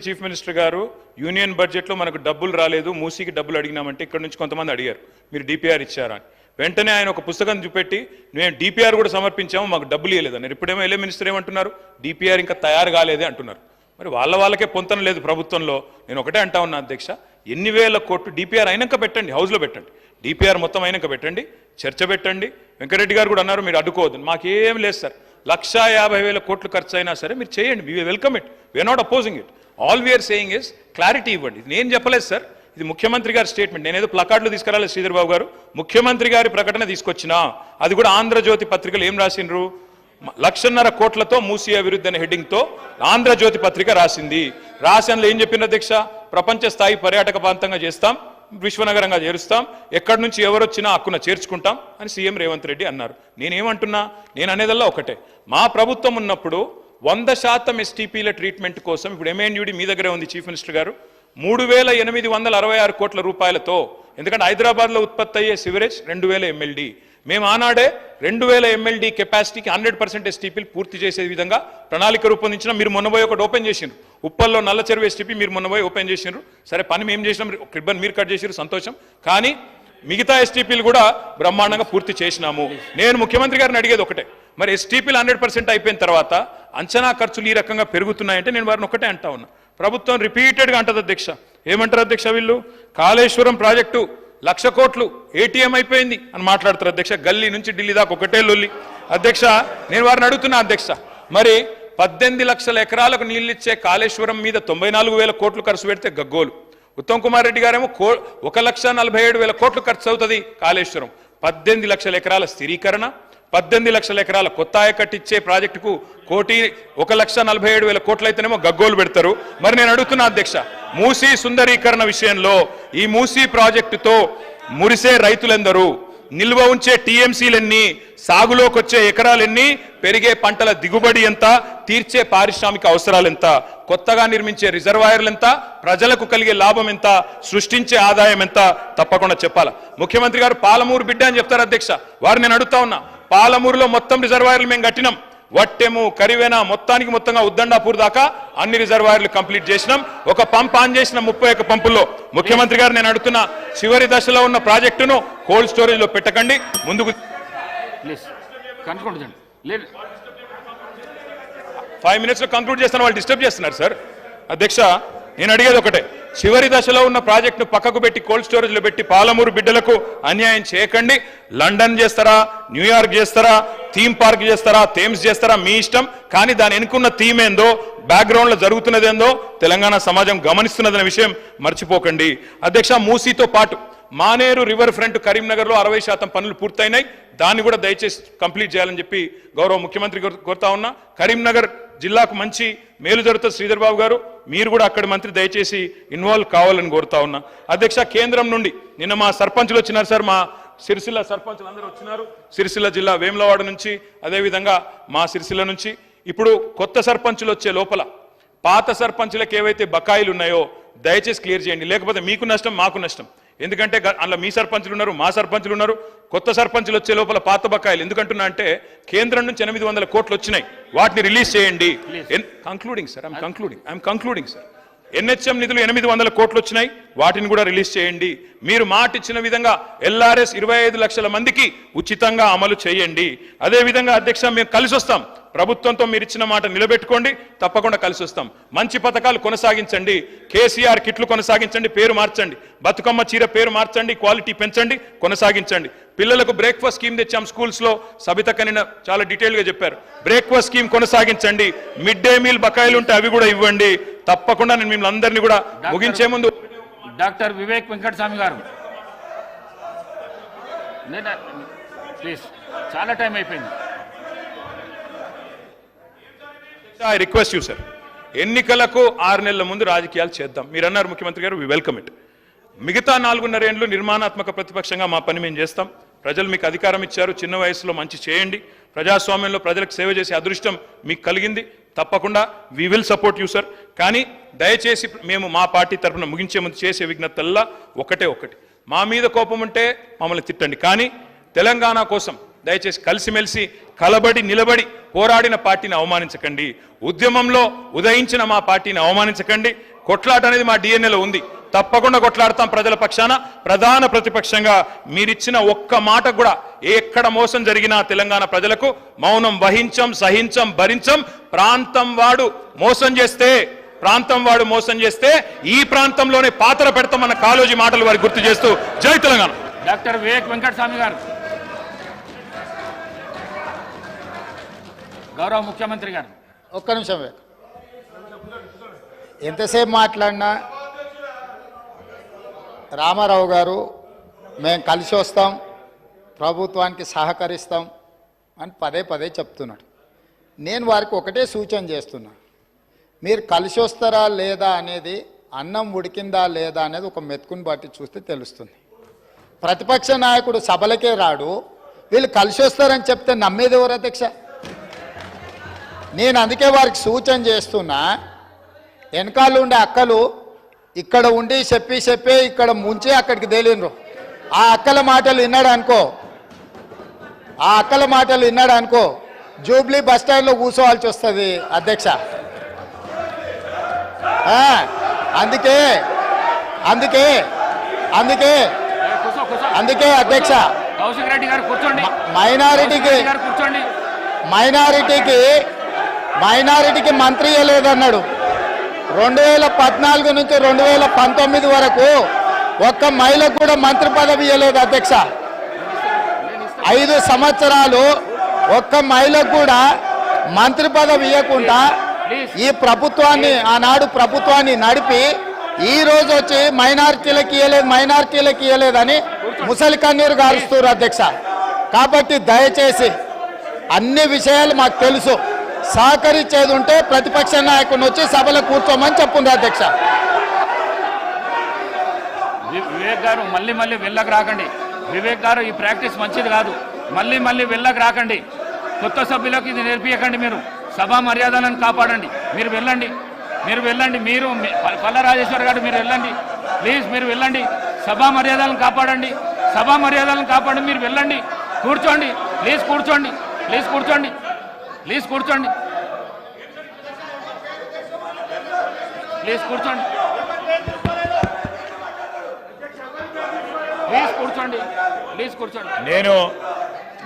Chief minister గారు union బడ్జెట్లో మనకు డబ్బులు రాలేదు, మూసీకి డబ్బులు అడిగినామంటే ఇక్కడ నుంచి కొంతమంది అడిగారు మీరు డిపిఆర్ ఇచ్చారా అని. వెంటనే ఆయన ఒక పుస్తకం చూపెట్టి మేము డిపిఆర్ కూడా సమర్పించాము, మాకు డబ్బులు ఇవ్వలేదని. ఇప్పుడేమో ఎల్ఏ మినిస్టర్ ఏమంటున్నారు, డిపిఆర్ ఇంకా తయారు కాలేదే అంటున్నారు. మరి వాళ్ళకే పొంతన లేదు ప్రభుత్వంలో. నేను ఒకటే అంటా ఉన్నా అధ్యక్ష, ఎన్ని వేల కోట్లు డిపిఆర్ అయినాక పెట్టండి, హౌస్లో పెట్టండి, డిపిఆర్ మొత్తం అయినాక పెట్టండి, చర్చ పెట్టండి. వెంకరెడ్డి గారు కూడా అన్నారు మీరు అడ్డుకోవద్దు, మాకేం లేదు సార్, 1,50,000 కోట్లు ఖర్చు అయినా సరే మీరు చేయండి, we welcome it, we are not opposing it. All we are saying is clarity ఇవ్వండి. నేను చెప్పలేదు సార్, ఇది ముఖ్యమంత్రి గారి స్టేట్మెంట్. నేనేదో ప్లకార్డులు తీసుకురాలేదు శ్రీధర్ బాబు గారు, ముఖ్యమంత్రి గారి ప్రకటన తీసుకొచ్చినా. అది కూడా ఆంధ్రజ్యోతి పత్రికలు ఏం రాసిండ్రు, 1,50,000 కోట్లతో మూసీ అభివృద్ధి అనే హెడ్డింగ్తో ఆంధ్రజ్యోతి పత్రిక రాసింది. రాసినలో ఏం చెప్పిన అధ్యక్ష, ప్రపంచ స్థాయి పర్యాటక ప్రాంతంగా చేస్తాం, విశ్వనగరంగా చేరుస్తాం, ఎక్కడి నుంచి ఎవరొచ్చినా హక్కున చేర్చుకుంటాం అని సీఎం రేవంత్ రెడ్డి అన్నారు. నేనేమంటున్నా, నేను అనేదల్లా ఒకటే, మా ప్రభుత్వం ఉన్నప్పుడు 100% ఎస్టీపీల ట్రీట్మెంట్ కోసం, ఇప్పుడు ఎంఎన్యూడి మీ దగ్గరే ఉంది చీఫ్ మినిస్టర్ గారు, 3,866 కోట్ల రూపాయలతో, ఎందుకంటే హైదరాబాద్లో ఉత్పత్తి అయ్యే సివరేజ్ 2,000 MLD, మేము ఆనాడే 2,000 MLD కెపాసిటీకి 100% ఎస్టీపీలు పూర్తి చేసే విధంగా ప్రణాళిక రూపొందించిన. మీరు మొన్నపోయి ఒకటి ఓపెన్ చేసిండ్రు, ఉప్పల్లో నల్ల చెరువు ఎస్టీపీ మీరు మొన్నపోయి ఓపెన్ చేసిండ్రు. సరే పని మేము చేసినాం, క్రిబ్బన్ మీరు కట్ చేసిరు, సంతోషం. కానీ మిగతా ఎస్టీపీలు కూడా బ్రహ్మాండంగా పూర్తి చేసినాము. నేను ముఖ్యమంత్రి గారిని అడిగేది ఒకటే, మరి ఎస్టీపీలు 100% అయిపోయిన తర్వాత అంచనా ఖర్చులు ఈ రకంగా పెరుగుతున్నాయంటే నేను వారిని ఒకటే అంటా ఉన్నా. ప్రభుత్వం రిపీటెడ్గా అంటది అధ్యక్ష, ఏమంటారు అధ్యక్ష వీళ్ళు, కాళేశ్వరం ప్రాజెక్టు 1,00,000 కోట్లు ఏటీఎం అయిపోయింది అని మాట్లాడతారు అధ్యక్ష. గల్లీ నుంచి ఢిల్లీ దాకా ఒకటే లొల్లి అధ్యక్ష. నేను వారిని అడుగుతున్నా అధ్యక్ష, మరి 18 లక్షల ఎకరాలకు నీళ్ళిచ్చే కాళేశ్వరం మీద 94,000 కోట్లు ఖర్చు పెడితే గగ్గోలు. ఉత్తమ్ కుమార్ రెడ్డి గారేమో 1,47,000 కోట్లు ఖర్చు అవుతుంది కాళేశ్వరం. 18 లక్షల ఎకరాల స్థిరీకరణ, 18 లక్షల ఎకరాల కొత్త ఆయకట్టిచ్చే ప్రాజెక్టుకు 1,47,000 కోట్లు అయితేనేమో గగ్గోలు పెడతారు. మరి నేను అడుగుతున్నా అధ్యక్ష, మూసీ సుందరీకరణ విషయంలో ఈ మూసీ ప్రాజెక్టుతో మురిసే రైతులెందరూ, నిల్వ ఉంచే టీఎంసీలెన్ని, సాగులోకి వచ్చే ఎకరాలెన్ని, పెరిగే పంటల దిగుబడి ఎంత, తీర్చే పారిశ్రామిక అవసరాలు ఎంత, కొత్తగా నిర్మించే రిజర్వాయర్లు ఎంత, ప్రజలకు కలిగే లాభం ఎంత, సృష్టించే ఆదాయం ఎంత, తప్పకుండా చెప్పాలా. ముఖ్యమంత్రి గారు పాలమూరు బిడ్డ అని చెప్తారు అధ్యక్ష. వారు నేను అడుగుతా ఉన్నా, పాలమూరులో మొత్తం రిజర్వాయర్లు మేము కట్టినాం, వట్టెము కరివేనా మొత్తంగా ఉద్దండాపూర్ దాకా అన్ని రిజర్వాయర్లు కంప్లీట్ చేసినాం. ఒక పంప్ ఆన్ చేసిన 31 పంపుల్లో. ముఖ్యమంత్రి గారు నేను అడుగుతున్నా, చివరి దశలో ఉన్న ప్రాజెక్టును కోల్డ్ స్టోరేజ్ లో పెట్టకండి, ముందుకు 5 minutes లో కంక్లూడ్ చేస్తాను, వాళ్ళు డిస్టర్బ్ చేస్తున్నారు సార్. అధ్యక్ష నేను అడిగేది ఒకటే, చివరి దశలో ఉన్న ప్రాజెక్టును పక్కకు పెట్టి కోల్డ్ స్టోరేజ్ లో పెట్టి పాలమూరు బిడ్డలకు అన్యాయం చేయకండి. లండన్ చేస్తారా, న్యూయార్క్ చేస్తారా, థీమ్ పార్క్ చేస్తారా, థేమ్స్ చేస్తారా, మీ ఇష్టం. కానీ దాని వెనుకున్న థీమ్ ఏందో, బ్యాక్గ్రౌండ్ లో జరుగుతున్నది ఏందో తెలంగాణ సమాజం గమనిస్తున్నదనే విషయం మర్చిపోకండి. అధ్యక్ష మూసీతో పాటు మానేరు రివర్ ఫ్రంట్ కరీంనగర్లో 60% పనులు పూర్తయినాయి, దాన్ని కూడా దయచేసి కంప్లీట్ చేయాలని చెప్పి గౌరవ ముఖ్యమంత్రి కోరుతా ఉన్నా. కరీంనగర్ జిల్లాకు మంచి మేలు జరుగుతుంది శ్రీధర్ బాబు గారు, మీరు కూడా అక్కడి మంత్రి దయచేసి ఇన్వాల్వ్ కావాలని కోరుతా ఉన్నా. అధ్యక్ష కేంద్రం నుండి నిన్న మా సర్పంచులు వచ్చినారు సార్, మా సిరిసిల్ల సర్పంచులు అందరూ వచ్చినారు, సిరిసిల్ల జిల్లా వేములవాడ నుంచి, అదేవిధంగా మా సిరిసిల్ల నుంచి. ఇప్పుడు కొత్త సర్పంచులు వచ్చే లోపల పాత సర్పంచులకు ఏవైతే బకాయిలు ఉన్నాయో దయచేసి క్లియర్ చేయండి, లేకపోతే మీకు నష్టం మాకు నష్టం. ఎందుకంటే అందులో మీ సర్పంచులు ఉన్నారు, మా సర్పంచులు ఉన్నారు. కొత్త సర్పంచులు వచ్చే లోపల పాత బకాయిలు ఎందుకంటున్నా అంటే, కేంద్రం నుంచి 800 కోట్లు వచ్చినాయి, వాటిని రిలీజ్ చేయండి. Concluding sir, I'm concluding sir. NHM నిధులు 800 కోట్లు వచ్చినాయి, వాటిని కూడా రిలీజ్ చేయండి. మీరు మాట ఇచ్చిన విధంగా ఎల్ఆర్ఎస్ 25 లక్షల మందికి ఉచితంగా అమలు చేయండి. అదేవిధంగా అధ్యక్ష మేము కలిసి వస్తాం, ప్రభుత్వంతో మీరు ఇచ్చిన మాట నిలబెట్టుకోండి, తప్పకుండా కలిసి వస్తాం. మంచి పథకాలు కొనసాగించండి, కేసీఆర్ కిట్లు కొనసాగించండి, పేరు మార్చండి, బతుకమ్మ చీర పేరు మార్చండి, క్వాలిటీ పెంచండి, కొనసాగించండి. పిల్లలకు బ్రేక్ఫాస్ట్ స్కీమ్ తెచ్చాం స్కూల్స్లో, సబితకనిన చాలా డీటెయిల్గా చెప్పారు. బ్రేక్ఫాస్ట్ స్కీమ్ కొనసాగించండి, మిడ్ డే మీల్ బకాయిలు ఉంటే అవి కూడా ఇవ్వండి. తప్పకుండా నేను మిమ్మల్ని అందరినీ కూడా ముగించే ముందు డాక్టర్ వివేక్ వెంకటస్వామి గారు ప్లీజ్, చాలా టైం అయిపోయింది. ఐ రిక్వెస్ట్ యూ సార్, ఎన్నికలకు 6 నెలల ముందు రాజకీయాలు చేద్దాం. మీరు అన్నారు ముఖ్యమంత్రి గారు, వి వెల్కమ్ ఇట్. మిగతా 4.5 ఏళ్ళు నిర్మాణాత్మక ప్రతిపక్షంగా మా పని మేము చేస్తాం. ప్రజలు మీకు అధికారం ఇచ్చారు, చిన్న వయసులో మంచి చేయండి, ప్రజాస్వామ్యంలో ప్రజలకు సేవ చేసే అదృష్టం మీకు కలిగింది, తప్పకుండా we will support you sir. కానీ దయచేసి మేము మా పార్టీ తరఫున ముగించే ముందు చేసే విజ్ఞప్తల్లా ఒకటి, మా మీద కోపం ఉంటే మమ్మల్ని తిట్టండి, కానీ తెలంగాణ కోసం దయచేసి కలిసిమెలిసి కలబడి నిలబడి పోరాడిన పార్టీని అవమానించకండి, ఉద్యమంలో ఉదయించిన మా పార్టీని అవమానించకండి. కొట్లాట అనేది మా డిఎన్ఏలో ఉంది. తప్పకుండా కొట్లాడతాం ప్రజల పక్షాన. ప్రధాన ప్రతిపక్షంగా మీరిచ్చిన ఒక్క మాట కూడా ఎక్కడ మోసం జరిగినా తెలంగాణ ప్రజలకు మౌనం వహించం, సహించం, భరించం. ప్రాంతం వాడు మోసం చేస్తే ఈ ప్రాంతంలోనే పాత్ర పెడతామన్న కాళోజీ మాటలు వారికి గుర్తు చేస్తూ జై తెలంగాణ. డాక్టర్ వివేక్ వెంకటస్వామి గారు. గౌరవ ముఖ్యమంత్రి గారు. ఒక్క నిమిషం. ఎంతసేపు మాట్లాడినా రామారావు గారు మేము కలిసి వస్తాం, ప్రభుత్వానికి సహకరిస్తాం అని పదే పదే చెప్తున్నాడు. నేను వారికి ఒకటే సూచన చేస్తున్నా, మీరు కలిసి వస్తారా లేదా అనేది, అన్నం ఉడికిందా లేదా అనేది ఒక మెతుకుని బట్టి చూస్తే తెలుస్తుంది. ప్రతిపక్ష నాయకుడు సభలకే రాడు, వీళ్ళు కలిసి వస్తారని చెప్తే నమ్మేది ఎవరు అధ్యక్ష? నేను అందుకే వారికి సూచన చేస్తున్నా, వెనకాల ఉండే అక్కలు ఇక్కడ ఉండి చెప్పి ఇక్కడ ముంచి అక్కడికి తేలినరు. ఆ అక్కల మాటలు విన్నాడు అనుకో జూబ్లీ బస్ స్టాండ్లో కూర్చోవాల్సి వస్తుంది అధ్యక్ష. అందుకే అధ్యక్ష మైనారిటీకి మంత్రి ఇవ్వలేదన్నాడు. 2014 నుంచి 2019 వరకు ఒక్క మహిళకు కూడా మంత్రి పదవి ఇవ్వలేదు అధ్యక్ష. 5 సంవత్సరాలు ఒక్క మహిళకు కూడా మంత్రి పదవి ఇవ్వకుండా ఈ ప్రభుత్వాన్ని, ఆనాడు ప్రభుత్వాన్ని నడిపి ఈ రోజు వచ్చి మైనారిటీలకు ఇవ్వలేదని ముసలి కన్నీరు గారుస్తారు అధ్యక్ష. కాబట్టి దయచేసి అన్ని విషయాలు మాకు తెలుసు, సహకరించేది ఉంటే ప్రతిపక్ష నాయకుడిని వచ్చి సభలో కూర్చోమని చెప్పుంది అధ్యక్ష. వివేక్ గారు మళ్ళీ వెళ్ళకు రాకండి. వివేక్ గారు ఈ ప్రాక్టీస్ మంచిది కాదు. మళ్ళీ వెళ్ళకు రాకండి. కొత్త సభ్యులకు ఇది నేర్పించకండి. మీరు సభా మర్యాదలను కాపాడండి. మీరు వెళ్ళండి. మీరు పల్ల రాజేశ్వర్ గారు మీరు వెళ్ళండి ప్లీజ్. మీరు వెళ్ళండి. సభా మర్యాదలను కాపాడండి. మీరు వెళ్ళండి. కూర్చోండి ప్లీజ్. కూర్చోండి. నేను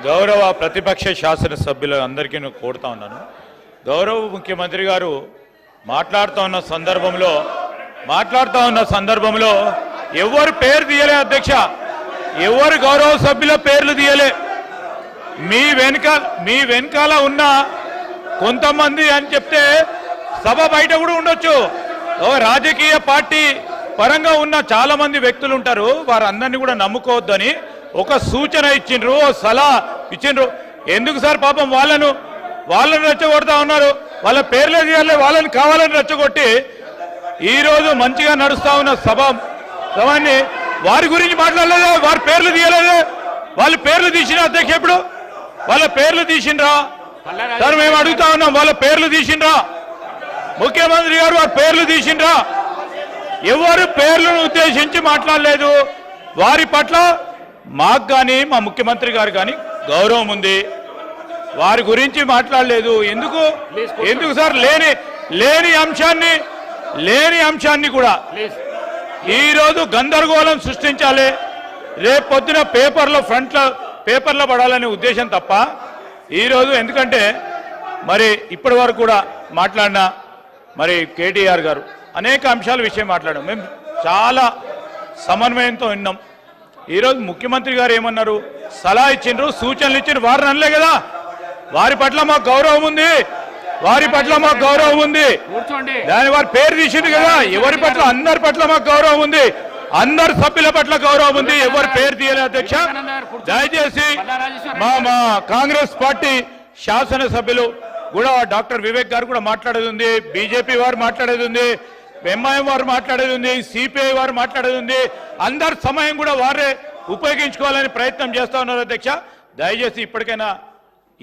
గౌరవ ప్రతిపక్ష శాసనసభ్యులు అందరికీ కోరుతా ఉన్నాను. గౌరవ ముఖ్యమంత్రి గారు మాట్లాడుతూ ఉన్న సందర్భంలో ఎవరు పేరు తీయలే అధ్యక్ష, ఎవరు గౌరవ సభ్యుల పేర్లు తీయలే. మీ వెనకాల ఉన్న కొంతమంది అని చెప్తే సభ బయట కూడా ఉండొచ్చు. రాజకీయ పార్టీ పరంగా ఉన్న చాలా మంది వ్యక్తులు ఉంటారు, వారందరినీ కూడా నమ్ముకోవద్దని ఒక సూచన ఇచ్చిండ్రు, సలహా ఇచ్చిండ్రు. ఎందుకు సార్ పాపం వాళ్ళని రెచ్చగొడతా ఉన్నారు. వాళ్ళ పేర్లే తీయాలి, వాళ్ళని కావాలని రెచ్చగొట్టి ఈరోజు మంచిగా నడుస్తా ఉన్న సభని వారి గురించి మాట్లాడలేదే, వారి పేర్లు తీయలేదే. వాళ్ళ పేర్లు తీసిన అధ్యక్ష, ఇప్పుడు వాళ్ళ పేర్లు తీసిండ్రా సార్? మేము అడుగుతా ఉన్నాం, వాళ్ళ పేర్లు తీసిండ్రా? ముఖ్యమంత్రి గారు వారి పేర్లు తీసిండ్రా? ఎవరు పేర్లను ఉద్దేశించి మాట్లాడలేదు. వారి పట్ల మాకు కానీ మా ముఖ్యమంత్రి గారు కానీ గౌరవం ఉంది, వారి గురించి మాట్లాడలేదు. ఎందుకు సార్? లేని అంశాన్ని కూడా ఈరోజు గందరగోళం సృష్టించాలి, రేపు పొద్దున పేపర్లో పడాలనే ఉద్దేశం తప్ప ఈరోజు ఎందుకంటే మరి ఇప్పటి వరకు కూడా మాట్లాడిన మరి కేటీఆర్ గారు అనేక అంశాల విషయం మాట్లాడాం. మేము చాలా సమన్వయంతో విన్నాం. ఈరోజు ముఖ్యమంత్రి గారు ఏమన్నారు? సలహా ఇచ్చిండ్రు, సూచనలు ఇచ్చిండ్రు. వారిని అనలే కదా, వారి పట్ల మాకు గౌరవం ఉంది. దాని వారి పేరు తీసింది కదా. ఎవరి పట్ల? అందరి పట్ల మాకు గౌరవం ఉంది, అందరు సభ్యుల పట్ల గౌరవం ఉంది. ఎవరు పేరు తీయలే అధ్యక్ష. దయచేసి మా కాంగ్రెస్ పార్టీ శాసనసభ్యులు కూడా డాక్టర్ వివేక్ గారు కూడా మాట్లాడేది ఉంది, బీజేపీ వారు మాట్లాడేది ఉంది, ఎంఐఎం వారు మాట్లాడేది ఉంది, సిపిఐ వారు మాట్లాడేది ఉంది. అందరి సమయం కూడా వారే ఉపయోగించుకోవాలని ప్రయత్నం చేస్తా ఉన్నారు అధ్యక్ష. దయచేసి ఇప్పటికైనా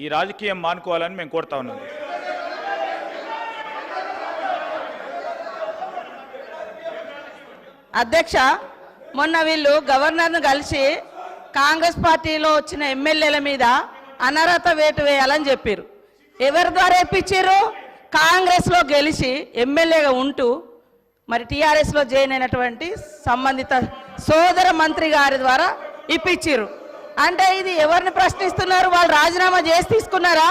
ఈ రాజకీయం మానుకోవాలని మేము కోరుతా ఉన్నాం. అధ్యక్ష, మొన్న వీళ్ళు గవర్నర్ను కలిసి కాంగ్రెస్ పార్టీలో వచ్చిన ఎమ్మెల్యేల మీద అనర్హత వేటు వేయాలని చెప్పారు. ఎవరి ద్వారా వేయించారు? కాంగ్రెస్లో గెలిచి ఎమ్మెల్యేగా ఉంటూ మరి టీఆర్ఎస్లో జాయిన్ అయినటువంటి సంబంధిత సోదర మంత్రి గారి ద్వారా ఇప్పించారు. అంటే ఇది ఎవరిని ప్రశ్నిస్తున్నారు? వాళ్ళు రాజీనామా చేసి తీసుకున్నారా?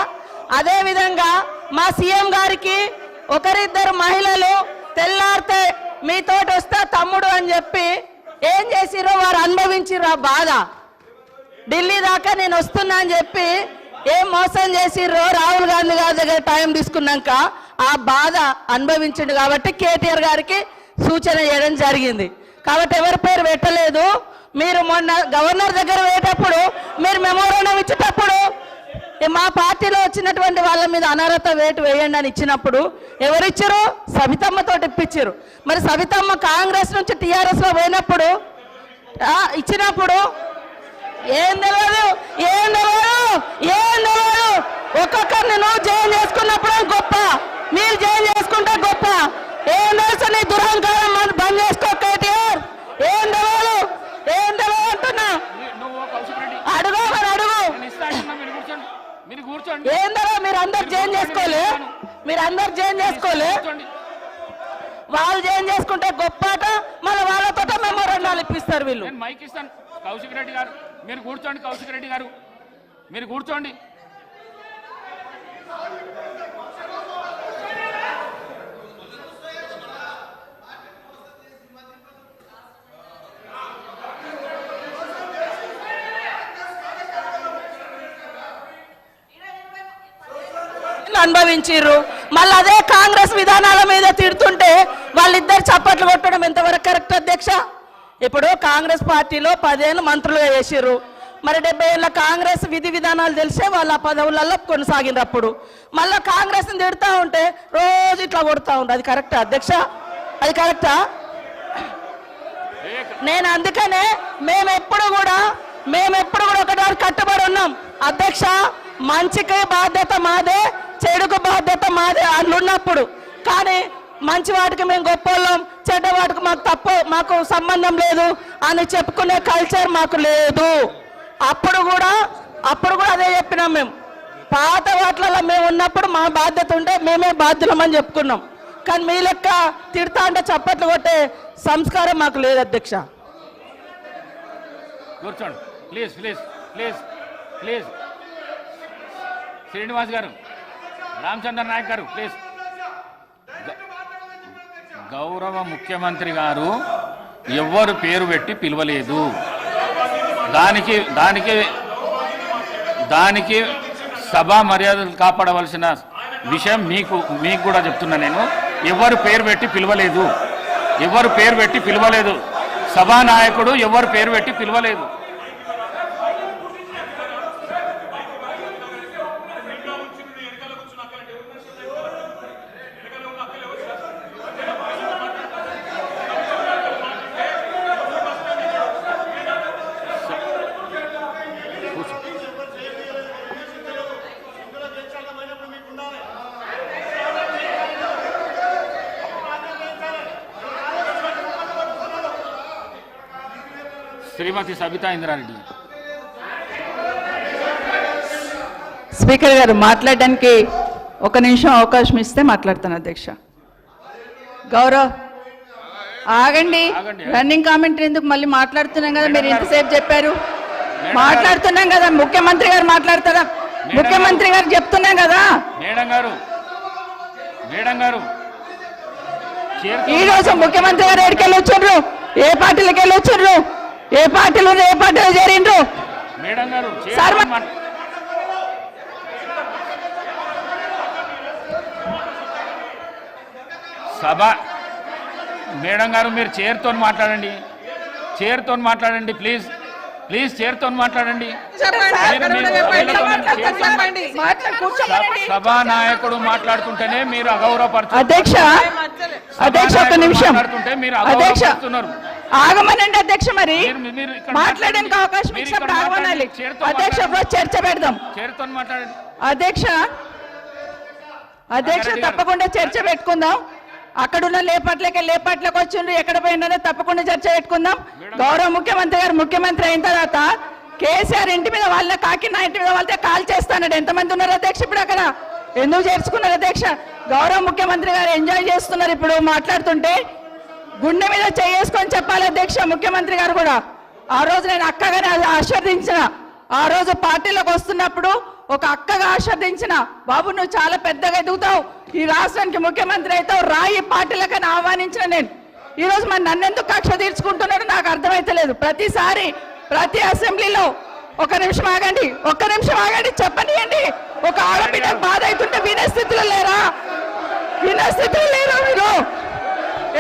అదేవిధంగా మా సీఎం గారికి ఒకరిద్దరు మహిళలు తెల్లారితే మీతోటి వస్తా తమ్ముడు అని చెప్పి ఏం చేసిరో వారు అనుభవించిర్రు ఆ బాధ. ఢిల్లీ దాకా నేను వస్తున్నా అని చెప్పి ఏం మోసం చేసిర్రో రాహుల్ గాంధీ గారి దగ్గర టైం తీసుకున్నాక ఆ బాధ అనుభవించిండు. కాబట్టి కేటీఆర్ గారికి సూచన చేయడం జరిగింది. కాబట్టి ఎవరి పేరు పెట్టలేదు. మీరు మొన్న గవర్నర్ దగ్గర పోయేటప్పుడు మీరు మెమోరాండం ఇచ్చేటప్పుడు మా పార్టీలో వచ్చినటువంటి వాళ్ళ మీద అనర్హత వేటు వేయండి అని ఇచ్చినప్పుడు ఎవరిచ్చారు? సబితమ్మతో ఇప్పించారు. మరి సబితమ్మ కాంగ్రెస్ నుంచి టీఆర్ఎస్లో పోయినప్పుడు ఇచ్చినప్పుడు ఏం తెలియదు, ఏం తెలియదు, ఏం తెలియదు. ఒక్కొక్కరిని నువ్వు జాయిన్ చేసుకున్నప్పుడు గొప్ప, మీరు జాయిన్ చేసుకుంటే గొప్ప. ఏం తెలుసు నీ దురహంకారం బంద్ చేసుకో కేటీఆర్. ఏం తెలియదు, ఏం తెలియదు అంటున్నా. అడుగు మరి అడుగు. ఏందో మీరు అందరు జాయిన్ చేసుకోలే, మీరు అందరు జాయిన్ చేసుకోలే. వాళ్ళు జాయిన్ చేసుకుంటే గొప్పట, మళ్ళీ వాళ్ళతో మెమోరాండాలు ఇప్పిస్తారు వీళ్ళు. మైక్ ఇస్తాను. కౌశిక్ రెడ్డి గారు మీరు కూర్చోండి. కౌశిక్ రెడ్డి గారు మీరు కూర్చోండి. అనుభవించారు. మళ్ళీ అదే కాంగ్రెస్ విధానాల మీద తిడుతుంటే వాళ్ళిద్దరు చప్పట్లు కొట్టడం ఎంతవరకు కరెక్ట్ అధ్యక్ష? ఇప్పుడు కాంగ్రెస్ పార్టీలో 10 ఏళ్ళు మంత్రులుగా చేసిర్రు. మరి 70 ఏళ్ళ కాంగ్రెస్ విధి విధానాలు తెలిసే వాళ్ళ పదవులలో కొనసాగినప్పుడు మళ్ళీ కాంగ్రెస్ని తిడుతూ ఉంటే రోజు ఇట్లా కొడుతూ ఉండే. అది కరెక్టా అధ్యక్ష? అది కరెక్టా? నేను అందుకనే మేమెప్పుడు కూడా ఒకటి కట్టుబడి ఉన్నాం అధ్యక్ష. మంచికి బాధ్యత మాదే, చెడుకు బాధ్యత మాదే అట్లున్నప్పుడు. కానీ మంచి వాటికి మేము గొప్పవాళ్ళం, చెడ్డ వాటికి మాకు సంబంధం లేదు అని చెప్పుకునే కల్చర్ మాకు లేదు. అప్పుడు కూడా అదే చెప్పినాం. మేము పాత వాటిలలో మేము ఉన్నప్పుడు మా బాధ్యత ఉంటే మేమే బాధ్యులమని చెప్పుకున్నాం. కానీ మీ లెక్క తిడతా అంటే చప్పట్లు కొట్టే సంస్కారం మాకు లేదు అధ్యక్ష. కూర్చోండి please please please please. Srinivas గారు, రామచంద్ర నాయక్ గారు ప్లీజ్. గౌరవ ముఖ్యమంత్రి గారు ఎవ్వరు పేరు పెట్టి పిలవలేదు. దానికి సభా మర్యాదలు కాపాడవలసిన విషయం మీకు కూడా చెప్తున్నా. నేను ఎవరు పేరు పెట్టి పిలవలేదు, ఎవరు పేరు పెట్టి పిలవలేదు. సభానాయకుడు ఎవరు పేరు పెట్టి పిలవలేదు. శ్రీమతి సబితా ఇంద్రారెడ్డి. స్పీకర్ గారు మాట్లాడడానికి 1 నిమిషం అవకాశం ఇస్తే మాట్లాడతాను అధ్యక్ష. ఆగండి. రన్నింగ్ కామెంటరీ ఎందుకు? మళ్ళీ మాట్లాడుతున్నాం కదా, మీరు ఇంతసేపు చెప్పారు. మాట్లాడుతున్నాం కదా, ముఖ్యమంత్రి గారు మాట్లాడతారా? ముఖ్యమంత్రి గారు చెప్తున్నాం కదా. మేడం గారు ఈ రోజు ముఖ్యమంత్రి గారు ఎక్కడికి వెళ్ళి వచ్చిండ్రు? ఏ పార్టీలకు వెళ్ళి వచ్చిండ్రు? ఏ పార్టీలో చేరిండ్రు? మేడం గారు సభ మేడం గారు మీరు చైర్తో మాట్లాడండి ప్లీజ్ ప్లీజ్. చైర్తో మాట్లాడండి. సభా నాయకుడు మాట్లాడుతుంటేనే మీరు అగౌరవపరుస్తున్నారు. అధ్యక్ష 1 నిమిషం. మీరు అగౌరవపరుస్తున్నారు. ఆగమనండి అధ్యక్ష. మరి మాట్లాడడానికి అవకాశం ఇచ్చినప్పుడు ఆగమనాలి అధ్యక్ష. చర్చ పెడదాం. చైర్తో మాట్లాడండి అధ్యక్ష. తప్పకుండా చర్చ పెట్టుకుందాం. అక్కడున్న లేపాట్లకు వచ్చిండ్రు, ఎక్కడ పోయిందో తప్పకుండా చర్చ పెట్టుకుందాం. గౌరవ ముఖ్యమంత్రి గారు ముఖ్యమంత్రి అయిన తర్వాత కేసీఆర్ ఇంటి మీద వాళ్ళ కాకినా ఇంటి మీద వాళ్ళతో కాల్ చేస్తాడు. ఎంతమంది ఉన్నారు అధ్యక్ష ఇప్పుడు అక్కడ? ఎందుకు చేర్చుకున్నారు అధ్యక్ష? గౌరవ ముఖ్యమంత్రి గారు ఎంజాయ్ చేస్తున్నారు ఇప్పుడు మాట్లాడుతుంటే. గుండె మీద చేసుకొని చెప్పాలి అధ్యక్ష. ముఖ్యమంత్రి గారు కూడా ఆ రోజు నేను అక్కగానే ఆశీర్వదించిన, ఆ రోజు పార్టీలోకి వస్తున్నప్పుడు ఒక అక్కగా ఆశీర్వదించిన, బాబు నువ్వు చాలా పెద్దగా ఎదుగుతావు, ఈ రాష్ట్రానికి ముఖ్యమంత్రి అవుతావు, రాయి పార్టీలకని ఆహ్వానించిన నేను. ఈ రోజు మరి నన్నెందుకు కక్ష తీర్చుకుంటున్నాడు నాకు అర్థమైతలేదు. ప్రతిసారి ప్రతి అసెంబ్లీలో ఒక్క నిమిషం ఆగండి చెప్పనియండి. ఒక ఆడబిడ్డ బాధ అవుతుంటే వినే స్థితిలో లేరా మీరు?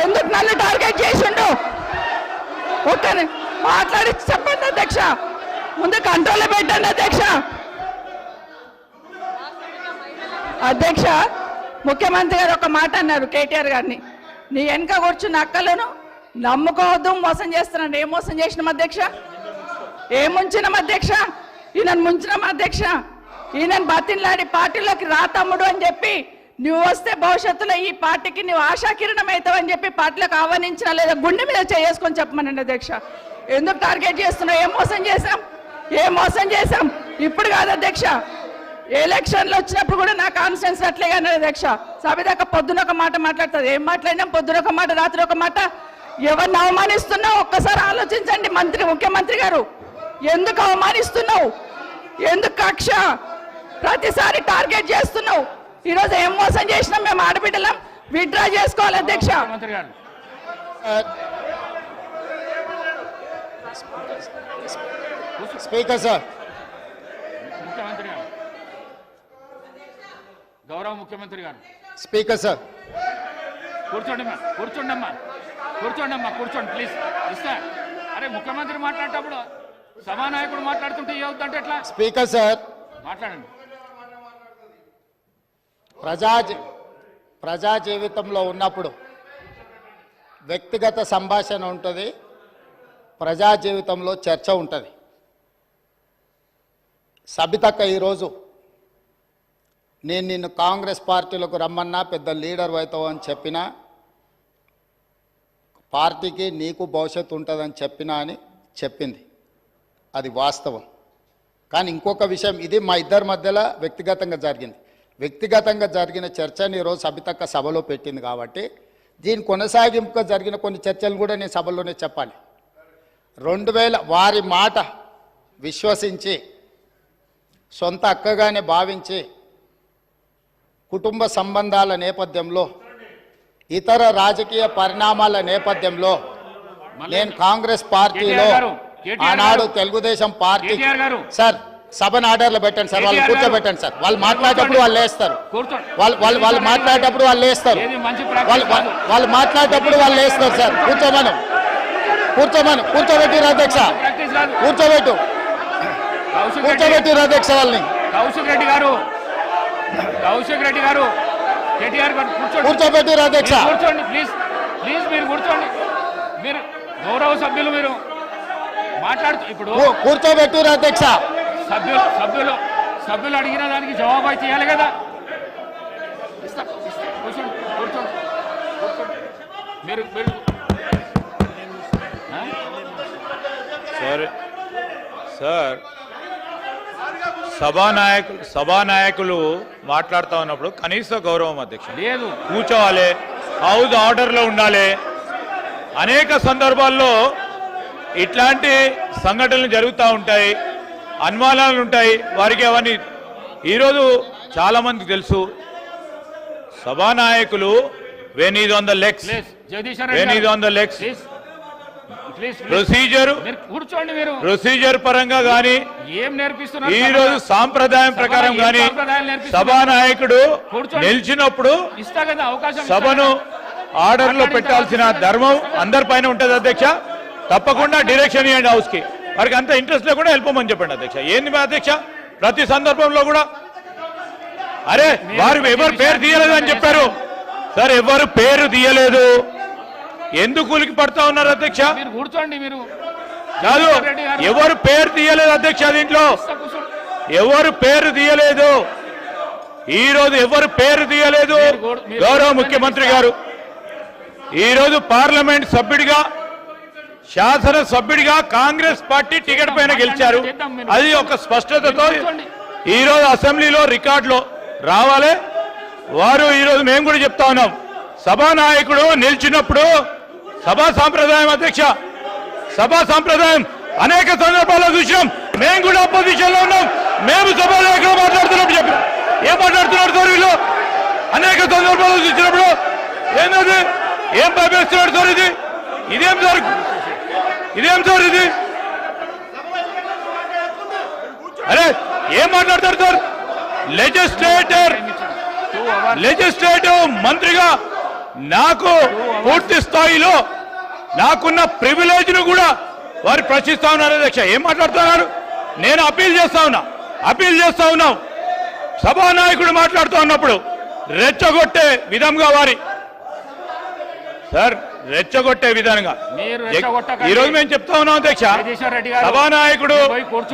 ఎందుకు నన్ను టార్గెట్ చేసిండు? మాట్లాడి చెప్పండి అధ్యక్ష, ముందు కంట్రోల్లో పెట్టండి అధ్యక్ష. ముఖ్యమంత్రి గారు ఒక మాట అన్నారు కేటీఆర్ గారిని, నీ వెనక కూర్చున్న అక్కలను నమ్ముకోవద్దు, మోసం చేస్తున్నాడు. ఏం మోసం చేసినాం అధ్యక్ష? ఏం ముంచినాం అధ్యక్ష? ఈయనను ముంచినాం అధ్యక్ష. ఈయనను బతిన్లాడి పార్టీలోకి రా తమ్ముడు అని చెప్పి, నువ్వు వస్తే భవిష్యత్తులో ఈ పార్టీకి నువ్వు ఆశాకిరణం అవుతావు అని చెప్పి పార్టీలకు ఆహ్వానించిన లేదా గుండె మీద చేసుకొని చెప్పమనండి అధ్యక్ష. ఎందుకు టార్గెట్ చేస్తున్నావు? ఏం మోసం చేశాం? ఇప్పుడు కాదు అధ్యక్ష, ఎలక్షన్లు వచ్చినప్పుడు కూడా నా కాన్ఫిడెన్స్ అట్లేగా అధ్యక్ష. సభదాకా పొద్దున ఒక మాట మాట్లాడుతుంది, ఏం మాట్లాడినాం? పొద్దున ఒక మాట, రాత్రి ఒక మాట. ఎవరిని అవమానిస్తున్నావు ఒక్కసారి ఆలోచించండి ముఖ్యమంత్రి గారు. ఎందుకు అవమానిస్తున్నావు? ఎందుకు కక్ష? ప్రతిసారి టార్గెట్ చేస్తున్నావు. ఈరోజు ఏం మోసం చేసినాం? మేము ఆడబిడ్డలం, విత్డ్రా చేసుకోవాలి అధ్యక్ష. స్పీకర్ సార్, ముఖ్యమంత్రి గారు, గౌరవ ముఖ్యమంత్రి గారు, స్పీకర్ సార్, కూర్చోండి ప్లీజ్. ఇస్తా. అరే ముఖ్యమంత్రి మాట్లాడేటప్పుడు సభానాయకుడు మాట్లాడుతుంటే ఏవుతుంటే ఎట్లా? స్పీకర్ సార్, మాట్లాడండి. ప్రజా జీవితంలో ఉన్నప్పుడు వ్యక్తిగత సంభాషణ ఉంటుంది, ప్రజా జీవితంలో చర్చ ఉంటుంది. సబితక్క ఈరోజు నేను నిన్ను కాంగ్రెస్ పార్టీలోకి రమ్మన్నా పెద్ద లీడర్ అవుతావు అని చెప్పినా, పార్టీకి నీకు భవిష్యత్తు ఉంటుందని చెప్పినా అని చెప్పింది. అది వాస్తవం. కానీ ఇంకొక విషయం, ఇది మా ఇద్దరి మధ్యలో వ్యక్తిగతంగా జరిగిన చర్చని ఈరోజు సబితక్క సభలో పెట్టింది కాబట్టి దీని కొనసాగింపుగా జరిగిన కొన్ని చర్చలు కూడా నేను సభలోనే చెప్పాలి. 2000 వారి మాట విశ్వసించి సొంత అక్కగానే భావించి కుటుంబ సంబంధాల నేపథ్యంలో ఇతర రాజకీయ పరిణామాల నేపథ్యంలో నేను కాంగ్రెస్ పార్టీలో ఆనాడు తెలుగుదేశం పార్టీ సార్ సభను ఆర్డర్లో పెట్టండి సార్, వాళ్ళు కూర్చోబెట్టండి సార్. వాళ్ళు మాట్లాడేటప్పుడు వాళ్ళు లేస్తారు, వాళ్ళు మాట్లాడేటప్పుడు వాళ్ళు లేస్తారు, వాళ్ళు మాట్లాడేటప్పుడు వాళ్ళు లేస్తారు సార్. కూర్చోబెట్టిరు అధ్యక్ష, కూర్చోబెట్టిరు అధ్యక్ష వాళ్ళని. కౌశిక్ రెడ్డి గారు కేటీఆర్ గారు కూర్చోబెట్టిరు అధ్యక్ష. కూర్చోండి ప్లీజ్ మీరు కూర్చోండి. మీరు గౌరవ సభ్యులు మీరు మాట్లాడుతూ ఇప్పుడు కూర్చోబెట్టిరు అధ్యక్ష. సభ్యులు అడిగిన దానికి జవాబు అయితే ఇవ్వాలి కదా. కూర్చోండి మీరు సార్ సభానాయకులు మాట్లాడుతూ ఉన్నప్పుడు కనీస గౌరవం అధ్యక్ష లేదు. కూర్చోవాలి, హౌస్ ఆర్డర్లో ఉండాలి. అనేక సందర్భాల్లో ఇట్లాంటి సంఘటనలు జరుగుతూ ఉంటాయి, అనుమానాలు ఉంటాయి వారికి. అవన్నీ ఈరోజు చాలామందికి తెలుసు. సభానాయకులు when is on the legs, procedure పరంగా కానీ ఈ రోజు సాంప్రదాయం ప్రకారం కానీ సభానాయకుడు నిలిచినప్పుడు సభను ఆర్డర్ లో పెట్టాల్సిన ధర్మం అందరిపైన ఉంటుంది అధ్యక్ష. తప్పకుండా డైరెక్షన్ ఇవ్వండి హౌస్ కి. వారికి అంత ఇంట్రెస్ట్ లేకుండా వెళ్ళిపోమని చెప్పండి అధ్యక్ష. ఏంది మా అధ్యక్ష ప్రతి సందర్భంలో కూడా అరే వారు ఎవరు పేరు తీయలేదు అని చెప్పారు సార్, ఎవరు పేరు తీయలేదు, ఎందుకు కూలికి పడతా ఉన్నారు అధ్యక్ష? కూర్చోండి మీరు. కాదు, ఎవరు పేరు తీయలేదు అధ్యక్ష, దీంట్లో ఎవరు పేరు తీయలేదు. ఈ రోజు ఎవరు పేరు తీయలేదు. గౌరవ ముఖ్యమంత్రి గారు ఈరోజు పార్లమెంట్ సభ్యుడిగా, శాసన సభ్యుడిగా కాంగ్రెస్ పార్టీ టికెట్ పైన గెలిచారు. అది ఒక స్పష్టతతో ఈరోజు అసెంబ్లీలో రికార్డులో రావాలి. వారు ఈరోజు మేము కూడా చెప్తా ఉన్నాం, సభానాయకుడు నిలిచినప్పుడు సభా సాంప్రదాయం అధ్యక్ష, సభా సాంప్రదాయం అనేక సందర్భాల్లో చూసాం. మేము కూడా అపోజిషన్ లో ఉన్నాం. మేము సభలో ఎక్కడ మాట్లాడుతున్నప్పుడు చెప్పి ఏం మాట్లాడుతున్నారు సార్ వీళ్ళు? అనేక సందర్భాల్లో చూసినప్పుడు ఏంటది? ఏం భయపేస్తున్నాడు సార్? ఇదేం సార్? ఇదేం సార్ ఇది? అరే ఏం మాట్లాడతారు సార్? లెజిస్లేటివ్ మంత్రిగా నాకు పూర్తి స్థాయిలో నాకున్న ప్రివిలేజ్ ను కూడా వారు ప్రశ్నిస్తా ఉన్నారు అధ్యక్ష. ఏం మాట్లాడుతున్నారు? నేను అప్పీల్ చేస్తా ఉన్నాం. సభానాయకుడు మాట్లాడుతూ ఉన్నప్పుడు రెచ్చగొట్టే విధంగా రెచ్చగొట్టే విధంగా ఈరోజు మేము చెప్తా ఉన్నాం అధ్యక్ష. సభానాయకుడు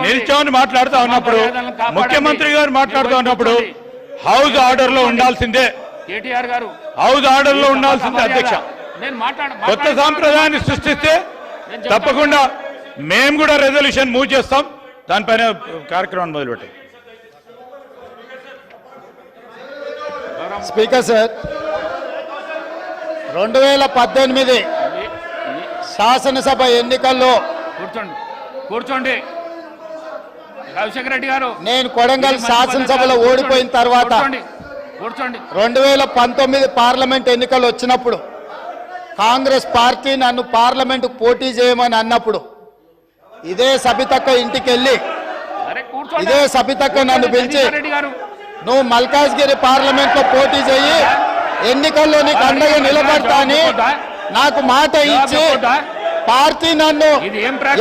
నిల్చొని మాట్లాడుతూ ఉన్నప్పుడు, ముఖ్యమంత్రి గారు మాట్లాడుతూ ఉన్నప్పుడు హౌస్ ఆర్డర్ లో ఉండాల్సిందే, కేటీఆర్ గారు హౌస్ ఆర్డర్ లో ఉండాల్సిందే అధ్యక్ష. కొత్త సాంప్రదాయాన్ని సృష్టిస్తే తప్పకుండా మేము కూడా రెజల్యూషన్ మూవ్ చేస్తాం. దానిపైన కార్యక్రమాన్ని మొదలుపెట్టాం. స్పీకర్ సార్, 2018 శాసనసభ ఎన్నికల్లో కూర్చోండి రాజశేఖర రెడ్డి గారు, నేను కొడంగల్ శాసనసభలో ఓడిపోయిన తర్వాత కూర్చోండి. 2019 పార్లమెంట్ ఎన్నికలు వచ్చినప్పుడు కాంగ్రెస్ పార్టీ నన్ను పార్లమెంట్ పోటీ చేయమని అన్నప్పుడు ఇదే సబితక్క ఇంటికి వెళ్ళి ఇదే సబితక్క నన్ను పిలిచి నువ్వు మల్కాజ్గిరి పార్లమెంట్ లో పోటీ చేయి, ఎన్నికల్లో నీకు అండగా నిలబడతా అని నాకు మాట ఇచ్చి పార్టీ నన్ను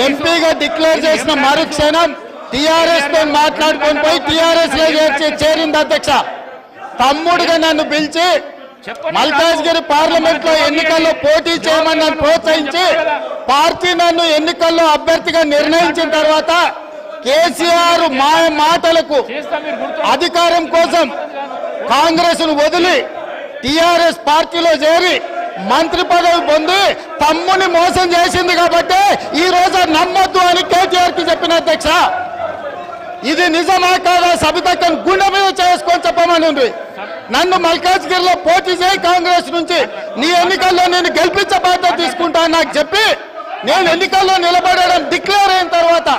ఎంపీగా డిక్లేర్ చేసిన మరుక్షణం టిఆర్ఎస్ తో మాట్లాడుకొని పోయి టిఆర్ఎస్ లో చేరింది అధ్యక్ష. తమ్ముడుగా నన్ను పిలిచి మల్కాజ్గిరి పార్లమెంట్ లో ఎన్నికల్లో పోటీ చేయమని నన్ను ప్రోత్సహించి పార్టీ నన్ను ఎన్నికల్లో అభ్యర్థిగా నిర్ణయించిన తర్వాత కేసీఆర్ మాటలకు అధికారం కోసం కాంగ్రెస్ ను వదిలి టిఆర్ఎస్ పార్టీలో చేరి మంత్రి పదవి పొంది తమ్ముని మోసం చేసింది కాబట్టి ఈ రోజు నమ్మొద్దు అని కేటీఆర్ కి చెప్పిన అధ్యక్ష. ఇది నిజమా కాదా సబితక్కను గుండె మీద చేసుకొని చెప్పమని నన్ను మల్కాజ్గిరిలో పోటీ చేయి కాంగ్రెస్ నుంచి, నీ ఎన్నికల్లో నేను గెలిపించే బాధ్యత తీసుకుంటాను నాకు చెప్పి నేను ఎన్నికల్లో నిలబడడం డిక్లేర్ అయిన తర్వాత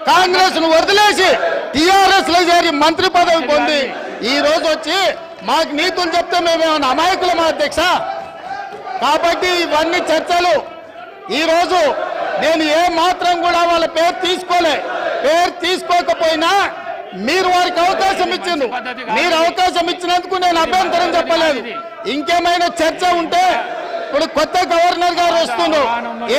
కాంగ్రెస్ ను వదిలేసి టిఆర్ఎస్ లో చేరి మంత్రి పదవి పొంది ఈ రోజు వచ్చి మాకు నీతులు చెప్తే మేమేమన్నా అమాయకులమా అధ్యక్ష? కాబట్టి ఇవన్నీ చర్చలు. ఈ రోజు నేను ఏ మాత్రం కూడా వాళ్ళ పేరు తీసుకోకపోయినా మీరు వారికి అవకాశం ఇచ్చిండ్రు. మీరు అవకాశం ఇచ్చినందుకు నేను అభ్యంతరం చెప్పలేదు. ఇంకేమైనా చర్చ ఉంటే ఇప్పుడు కొత్త గవర్నర్ గారు వస్తున్నారు,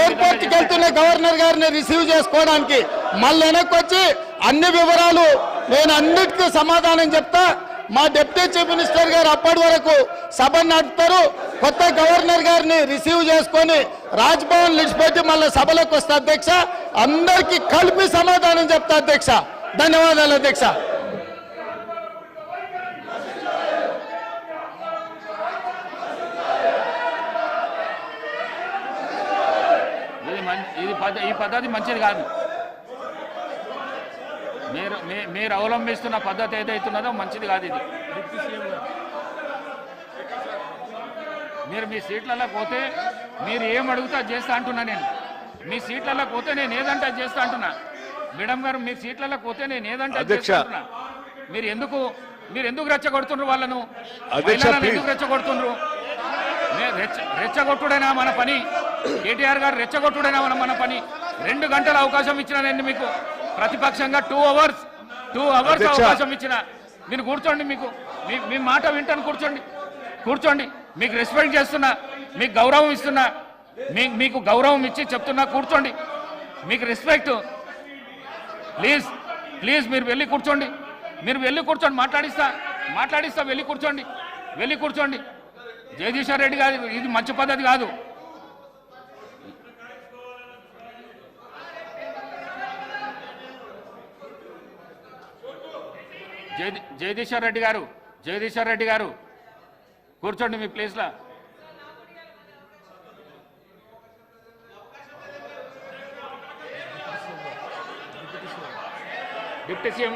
ఎయిర్పోర్ట్ కి వెళ్తున్న గవర్నర్ గారిని రిసీవ్ చేసుకోవడానికి మళ్ళీ వెనక్కి వచ్చి అన్ని వివరాలు నేను అన్నిటికీ సమాధానం చెప్తా. మా డిప్యూటీ చీఫ్ మినిస్టర్ గారు అప్పటి వరకు సభ నడుపుతారు. కొత్త గవర్నర్ గారిని రిసీవ్ చేసుకొని రాజ్భవన్ విడిచిపెట్టి మళ్ళీ సభలోకి వస్తా అధ్యక్ష. అందరికీ కలిపి సమాధానం చెప్తా అధ్యక్ష. ధన్యవాదాలు అధ్యక్ష. ఈ పద్ధతి మంచిది కాదు. మీరు అవలంబిస్తున్న పద్ధతి ఏదైతున్నదో మంచిది కాదు. ఇది మీరు మీ సీట్లలో పోతే మీరు ఏం అడుగుతా చేస్తా అంటున్నా. నేను మీ సీట్లలో పోతే నేను ఏదంటే చేస్తా అంటున్నా. మేడం గారు మీ సీట్లలో పోతే నేను ఏదంటే చేస్తా అంటున్నా. మీరు ఎందుకు రెచ్చగొడుతుండ్రు వాళ్ళను? ఎందుకు రెచ్చగొడుతుండ్రు? రెచ్చగొట్టుడైనా మన పని. కేటీఆర్ గారు రెచ్చగొట్టుడైనా మన పని. 2 గంటల అవకాశం ఇచ్చిన నేను మీకు ప్రతిపక్షంగా 2 అవర్స్ అవకాశం ఇచ్చిన. మీరు కూర్చోండి, మీ మాట వింటాను. కూర్చోండి. మీకు రెస్పెక్ట్ చేస్తున్నా, మీకు గౌరవం ఇస్తున్నా, మీకు గౌరవం ఇచ్చి చెప్తున్నా. కూర్చోండి, మీకు రెస్పెక్ట్. ప్లీజ్ మీరు వెళ్ళి కూర్చోండి. మాట్లాడిస్తా. వెళ్ళి కూర్చోండి. జగదీశ్వర్ రెడ్డి గారు, ఇది మంచి పద్ధతి కాదు. జగదీశ్వర్ రెడ్డి గారు కూర్చోండి మీ ప్లేస్లో. డిప్యూటీ సీఎం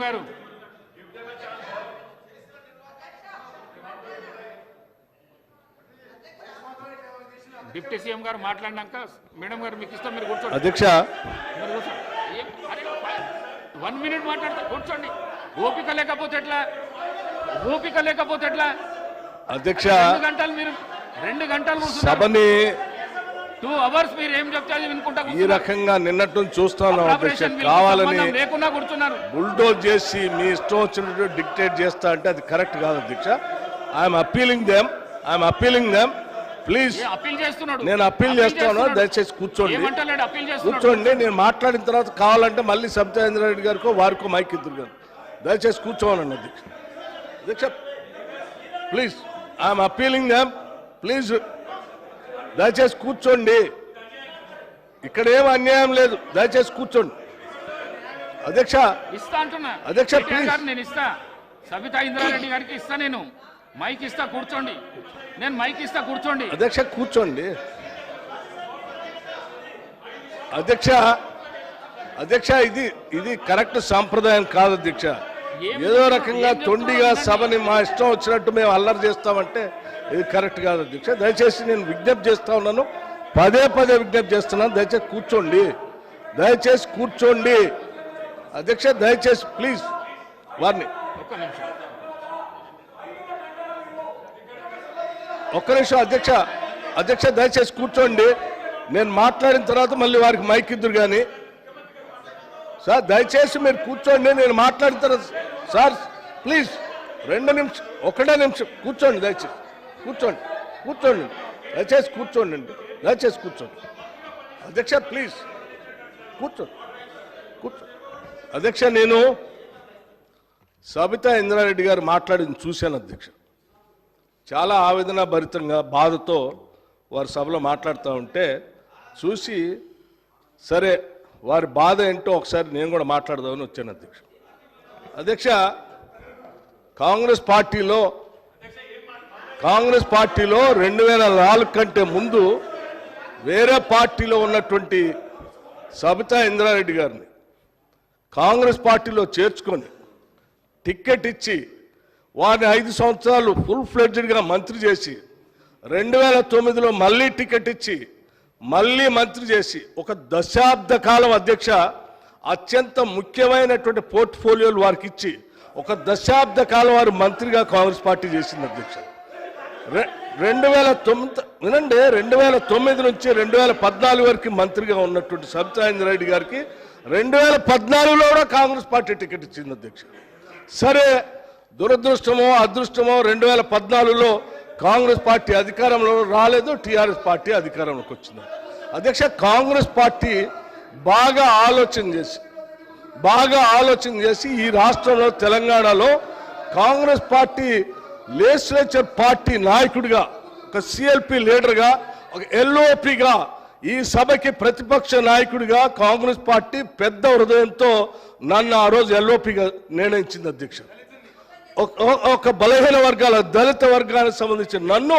గారు డిప్యూటీ సీఎం గారు మాట్లాడినాక మేడం గారు మీకు ఇష్టం మీరు కూర్చోండి. అధ్యక్ష మీరు కూర్చోండి. 1 minute మాట్లాడతా కూర్చోండి. ఓపిక లేకపోతే ఎట్లా? ఓపిక లేకపోతే ఎట్లా? అధ్యక్ష 2 గంటలు మీరు 2 గంటలు కూర్చున్నారు. సభని 2 hours మీరు ఏం చెప్తే అది వినుకుంటా ఈ కూర్చున్నారు. రకంగా నిన్నటి నుంచి చూస్తున్నాం అధ్యక్ష. అప్రాపరేషన్ బిల్లుతో కావాలని సంబంధం లేకుండా కూర్చున్నారు. బుల్డోజ్ చేసి మీ ఇష్టం వచ్చినట్టు డిక్టేట్ చేస్తా అంటే అది కరెక్ట్ కాదు అధ్యక్ష. I'm appealing them please. A appeal చేస్తున్నాడు? నేను అప్పీల్ చేస్తాను, దయచేసి కూర్చోండి. ఏమంటలేడు? అప్పీల్ చేస్తున్నాడు. కూర్చోండి. నేను మాట్లాడిన తర్వాత కావాలంటే మళ్ళీ సబితా రెడ్డి గారికో వారికో మైక్ ఇద్దరు గారు దయచేసి కూర్చోవాలండి అధ్యక్ష. అధ్యక్ష please, I'm appealing them please, దయచేసి కూర్చోండి. ఇక్కడ ఏం అన్యాయం లేదు, దయచేసి కూర్చోండి అధ్యక్ష. ఇస్తా అంటున్నా అధ్యక్ష, కేటీఆర్ ప్లీజ్. గారు నేను ఇస్తా, సబితా ఇంద్రారెడ్డి గారికి ఇస్తా, నేను మైక్ ఇస్తా, కూర్చోండి. నేను మైక్ ఇస్తా, కూర్చోండి. అధ్యక్ష కూర్చోండి. అధ్యక్ష ఇది కరెక్ట్ సాంప్రదాయం కాదు అధ్యక్ష. ఏదో రకంగా తొండిగా సభని మా ఇష్టం వచ్చినట్టు మేము అల్లరి చేస్తామంటే ఇది కరెక్ట్ కాదు అధ్యక్ష. దయచేసి నేను విజ్ఞప్తి చేస్తా ఉన్నాను, పదే విజ్ఞప్తి చేస్తున్నాను, దయచేసి కూర్చోండి అధ్యక్ష. దయచేసి ప్లీజ్ వారిని ఒక్క నిమిషం అధ్యక్ష దయచేసి కూర్చోండి. నేను మాట్లాడిన తర్వాత మళ్ళీ వారికి మైక్ ఇద్దరు కానీ. సార్ దయచేసి మీరు కూర్చోండి, నేను మాట్లాడిన తర్వాత. సార్ ప్లీజ్ 2 నిమిషం, 1 నిమిషం కూర్చోండి, దయచేసి కూర్చోండి దయచేసి కూర్చోండి అధ్యక్ష. ప్లీజ్ కూర్చోండి. అధ్యక్ష నేను సబితా ఇంద్రారెడ్డి గారు మాట్లాడింది చూశాను అధ్యక్ష. చాలా ఆవేదన భరితంగా బాధతో వారి సభలో మాట్లాడుతూ ఉంటే చూసి, సరే వారి బాధ ఏంటో ఒకసారి నేను కూడా మాట్లాడదామని వచ్చాను అధ్యక్ష. కాంగ్రెస్ పార్టీలో 2004 కంటే ముందు వేరే పార్టీలో ఉన్నటువంటి సబితా ఇంద్రారెడ్డి గారిని కాంగ్రెస్ పార్టీలో చేర్చుకొని టిక్కెట్ ఇచ్చి వారిని 5 సంవత్సరాలు ఫుల్ ఫ్లెడ్జ్డ్గా మంత్రి చేసి 2009లో మళ్ళీ టికెట్ ఇచ్చి మళ్ళీ మంత్రి చేసి ఒక దశాబ్ద కాలం అధ్యక్ష అత్యంత ముఖ్యమైనటువంటి పోర్ట్ఫోలియోలు వారికి ఇచ్చి ఒక దశాబ్ద కాలం వారు మంత్రిగా కాంగ్రెస్ పార్టీ చేసింది అధ్యక్ష. 2009 వినండి, 2009 నుంచి 2014 వరకు మంత్రిగా ఉన్నటువంటి సబితా ఇంద్రారెడ్డి గారికి 2014లో కూడా కాంగ్రెస్ పార్టీ టికెట్ ఇచ్చింది అధ్యక్ష. సరే దురదృష్టమో అదృష్టమో 2014లో కాంగ్రెస్ పార్టీ అధికారంలో రాలేదు, టీఆర్ఎస్ పార్టీ అధికారంలోకి వచ్చింది అధ్యక్ష. కాంగ్రెస్ పార్టీ బాగా ఆలోచన చేసి ఈ రాష్ట్రంలో తెలంగాణలో కాంగ్రెస్ పార్టీ లెజిస్లేచర్ పార్టీ నాయకుడిగా, ఒక సిఎల్పి లీడర్గా, ఒక ఎల్ఓపిగా, ఈ సభకి ప్రతిపక్ష నాయకుడిగా కాంగ్రెస్ పార్టీ పెద్ద హృదయంతో నన్ను ఆ రోజు ఎల్ఓపిగా నిర్ణయించింది అధ్యక్ష. ఒక బలహీన వర్గాల దళిత వర్గానికి సంబంధించిన నన్ను